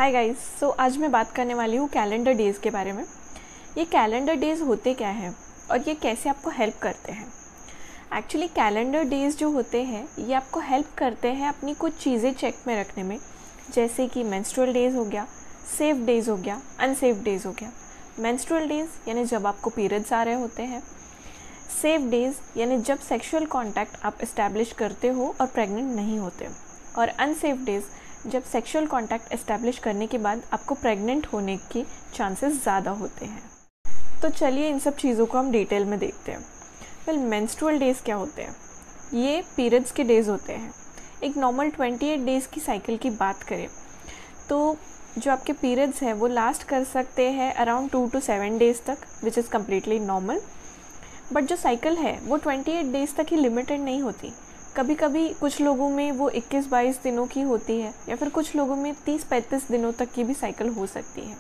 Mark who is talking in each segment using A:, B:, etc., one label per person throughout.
A: Hi guys, सो आज मैं बात करने वाली हूँ कैलेंडर डेज़ के बारे में। ये कैलेंडर डेज़ होते क्या हैं और ये कैसे आपको हेल्प करते हैं। एक्चुअली कैलेंडर डेज़ जो होते हैं ये आपको हेल्प करते हैं अपनी कुछ चीज़ें चेक में रखने में, जैसे कि मेंस्ट्रुअल डेज़ हो गया, सेफ डेज़ हो गया, अनसेफ डेज़ हो गया। मेंस्ट्रुअल डेज़ यानी जब आपको पीरियड्स आ रहे होते हैं, सेफ डेज़ यानी जब सेक्सुअल कॉन्टैक्ट आप इस्टेब्लिश करते हो और प्रेग्नेंट नहीं होते, और अनसेफ डेज़ जब सेक्सुअल कॉन्टैक्ट इस्टेब्लिश करने के बाद आपको प्रेग्नेंट होने के चांसेस ज़्यादा होते हैं। तो चलिए इन सब चीज़ों को हम डिटेल में देखते हैं। वेल, मेंस्ट्रुअल डेज़ क्या होते हैं? ये पीरियड्स के डेज़ होते हैं। एक नॉर्मल 28 डेज़ की साइकिल की बात करें तो जो आपके पीरियड्स हैं वो लास्ट कर सकते हैं अराउंड 2 to 7 डेज़ तक, which is completely normal. But जो साइकिल है वो 28 डेज़ तक ही लिमिटेड नहीं होती। कभी कभी कुछ लोगों में वो 21-22 दिनों की होती है, या फिर कुछ लोगों में 30-35 दिनों तक की भी साइकिल हो सकती है,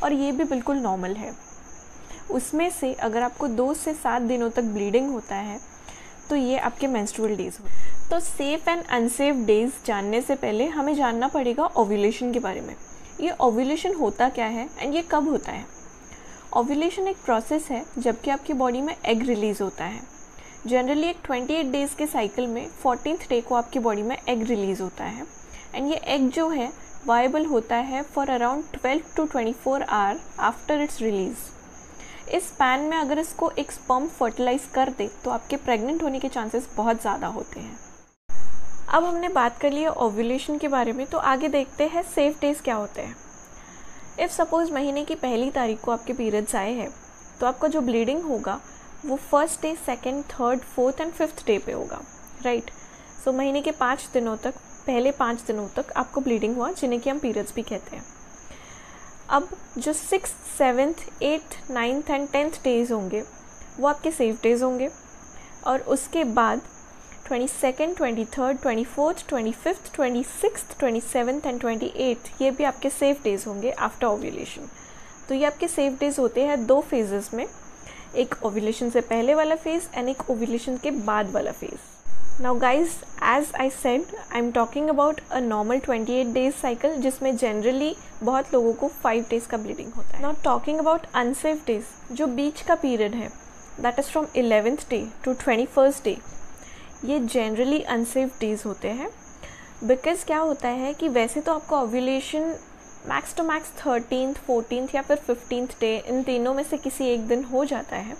A: और ये भी बिल्कुल नॉर्मल है। उसमें से अगर आपको 2 से 7 दिनों तक ब्लीडिंग होता है तो ये आपके मेंस्ट्रुअल डेज़ होते हैं। तो सेफ़ एंड अनसेफ डेज़ जानने से पहले हमें जानना पड़ेगा ओव्यूलेशन के बारे में। ये ओव्यूलेशन होता क्या है एंड ये कब होता है। ओव्यूलेशन एक प्रोसेस है जबकि आपकी बॉडी में एग रिलीज़ होता है। जनरली एक 28 डेज़ के साइकिल में 14th डे को आपकी बॉडी में एग रिलीज़ होता है, एंड ये एग जो है वायबल होता है for around 12 to 24 hour after it's release. इस स्पैन में अगर इसको एक स्पर्म फर्टिलाइज कर दे तो आपके प्रेग्नेंट होने के चांसेस बहुत ज़्यादा होते हैं। अब हमने बात कर ली है ओव्यूलेशन के बारे में, तो आगे देखते हैं सेफ डेज़ क्या होते हैं। इफ़ सपोज़ महीने की पहली तारीख को आपके पीरियड्स आए हैं तो आपका जो ब्लीडिंग होगा वो first day, second, third, fourth and fifth day पे होगा, राइट। सो महीने के 5 दिनों तक, पहले 5 दिनों तक आपको ब्लीडिंग हुआ, जिन्हें कि हम पीरियड्स भी कहते हैं। अब जो 6th, 7th, 8th, 9th and 10th days होंगे वो आपके सेफ डेज़ होंगे, और उसके बाद 22nd, 23rd, 24th, 25th, 26th, 27th and 28th ये भी आपके सेफ डेज़ होंगे आफ्टर ओव्यूलेशन। तो ये आपके सेफ डेज़ होते हैं 2 फेजेस में, एक ओव्यूलेशन से पहले वाला फेज़ एंड एक ओव्यूलेशन के बाद वाला phase. Now guys, as I said, I am talking about a normal 28 days cycle जिसमें जनरली बहुत लोगों को 5 डेज़ का ब्लीडिंग होता है। Now talking about unsafe days, जो बीच का पीरियड है, that is from 11th day to 21st day, ये जनरली अनसेफ डेज होते हैं। बिकॉज क्या होता है कि वैसे तो आपका ovulation max to max 13th, 14th या फिर 15th डे, इन तीनों में से किसी एक दिन हो जाता है,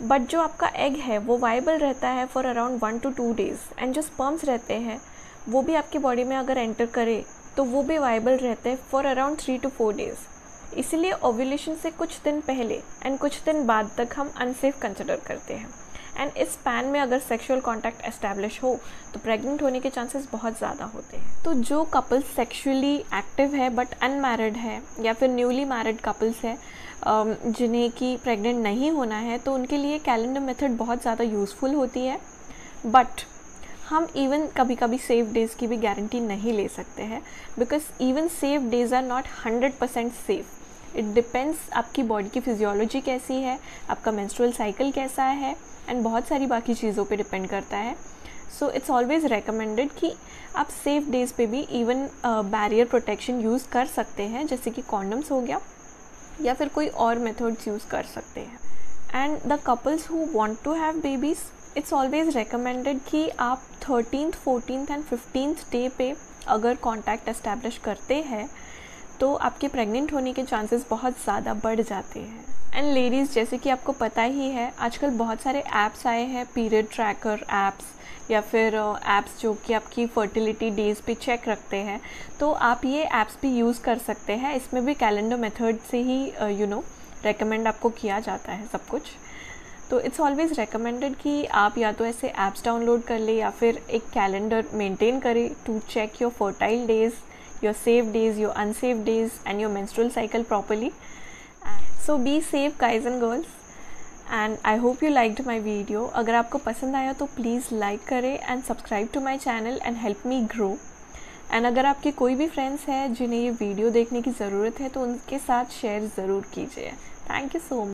A: बट जो आपका एग है वो वायबल रहता है for around 1 to 2 days, and जो स्पर्म्स रहते हैं वो भी आपकी बॉडी में अगर एंटर करे तो वो भी वायबल रहते हैं फॉर अराउंड 3 to 4 डेज़। इसीलिए ओव्यूलेशन से कुछ दिन पहले एंड कुछ दिन बाद तक हम अनसेफ कंसिडर करते हैं, एंड इस स्पैन में अगर सेक्सुअल कांटेक्ट एस्टैब्लिश हो तो प्रेग्नेंट होने के चांसेस बहुत ज़्यादा होते हैं। तो जो कपल्स सेक्सुअली एक्टिव है बट अनमैरिड है, या फिर न्यूली मैरिड कपल्स है जिन्हें कि प्रेग्नेंट नहीं होना है, तो उनके लिए कैलेंडर मेथड बहुत ज़्यादा यूज़फुल होती है। बट हम इवन कभी कभी सेफ डेज़ की भी गारंटी नहीं ले सकते हैं, because even safe days are not 100% safe. It depends आपकी बॉडी की फिजियोलॉजी कैसी है, आपका मेंस्ट्रुअल साइकिल कैसा है, एंड बहुत सारी बाकी चीज़ों पे डिपेंड करता है। सो इट्स ऑलवेज़ रेकमेंडेड कि आप सेफ डेज़ पे भी इवन बैरियर प्रोटेक्शन यूज़ कर सकते हैं, जैसे कि कॉन्डम्स हो गया, या फिर कोई और मेथड्स यूज़ कर सकते हैं। And the couples who want to have babies, it's always recommended कि आप 13th, 14th and 15th day पे अगर कॉन्टैक्ट एस्टैब्लिश करते हैं तो आपके प्रेग्नेंट होने के चांसेस बहुत ज़्यादा बढ़ जाते हैं। एंड लेडीज़, जैसे कि आपको पता ही है, आजकल बहुत सारे ऐप्स आए हैं, पीरियड ट्रैकर ऐप्स, या फिर ऐप्स जो कि आपकी फर्टिलिटी डेज़ पे चेक रखते हैं, तो आप ये ऐप्स भी यूज़ कर सकते हैं। इसमें भी कैलेंडर मेथड से ही रेकमेंड आपको किया जाता है सब कुछ। तो इट्स ऑलवेज़ रेकमेंडेड कि आप या तो ऐसे ऐप्स डाउनलोड कर ले या फिर एक कैलेंडर मेंटेन करें to check your fertile days, your safe days, your unsafe days and your menstrual cycle properly. So be safe guys and girls, and I hope you liked my video. अगर आपको पसंद आया तो please like करें and subscribe to my channel and help me grow. And अगर आपके कोई भी फ्रेंड्स हैं जिन्हें ये वीडियो देखने की ज़रूरत है तो उनके साथ शेयर ज़रूर कीजिए। Thank you so much.